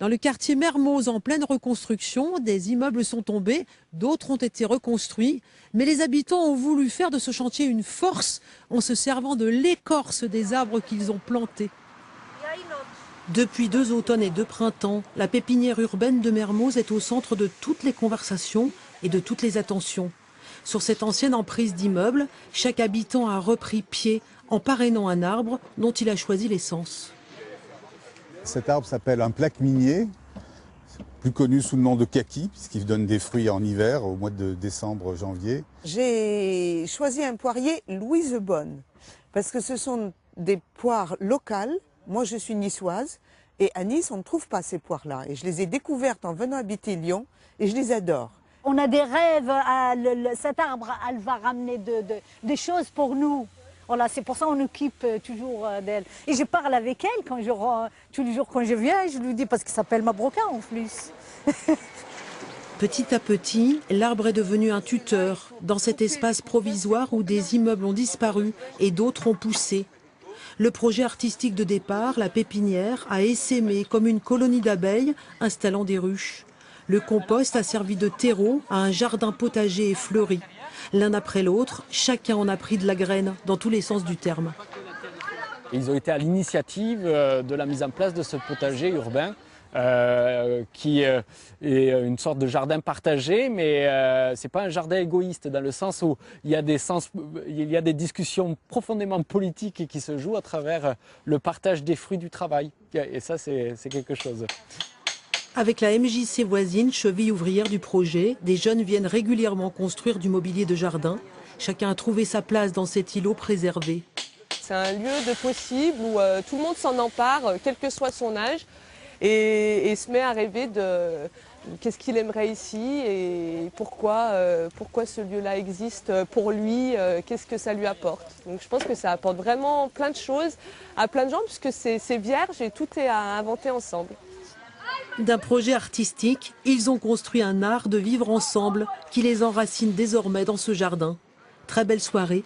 Dans le quartier Mermoz, en pleine reconstruction, des immeubles sont tombés, d'autres ont été reconstruits. Mais les habitants ont voulu faire de ce chantier une force en se servant de l'écorce des arbres qu'ils ont plantés. Depuis 2 automnes et 2 printemps, la pépinière urbaine de Mermoz est au centre de toutes les conversations et de toutes les attentions. Sur cette ancienne emprise d'immeubles, chaque habitant a repris pied en parrainant un arbre dont il a choisi l'essence. Cet arbre s'appelle un plaque minier, plus connu sous le nom de kaki, puisqu'il donne des fruits en hiver, au mois de décembre-janvier. J'ai choisi un poirier Louise Bonne, parce que ce sont des poires locales. Moi, je suis niçoise, et à Nice, on ne trouve pas ces poires-là. Et je les ai découvertes en venant habiter Lyon, et je les adore. On a des rêves, cet arbre, elle va ramener des choses pour nous. Voilà, c'est pour ça qu'on occupe toujours d'elle. Et je parle avec elle tous les jours quand je viens, je lui dis, parce qu'il s'appelle Mabroka en plus. Petit à petit, l'arbre est devenu un tuteur dans cet espace provisoire où des immeubles ont disparu et d'autres ont poussé. Le projet artistique de départ, la pépinière, a essaimé comme une colonie d'abeilles installant des ruches. Le compost a servi de terreau à un jardin potager et fleuri. L'un après l'autre, chacun en a pris de la graine, dans tous les sens du terme. Ils ont été à l'initiative de la mise en place de ce potager urbain, qui est une sorte de jardin partagé, mais ce n'est pas un jardin égoïste, dans le sens où il y a des discussions profondément politiques qui se jouent à travers le partage des fruits du travail. Et ça, c'est quelque chose. Avec la MJC voisine, cheville ouvrière du projet, des jeunes viennent régulièrement construire du mobilier de jardin. Chacun a trouvé sa place dans cet îlot préservé. C'est un lieu de possible où tout le monde s'en empare, quel que soit son âge, et se met à rêver de qu'est-ce qu'il aimerait ici et pourquoi ce lieu-là existe pour lui, qu'est-ce que ça lui apporte. Donc je pense que ça apporte vraiment plein de choses à plein de gens, puisque c'est vierge et tout est à inventer ensemble. D'un projet artistique, ils ont construit un art de vivre ensemble qui les enracine désormais dans ce jardin. Très belle soirée.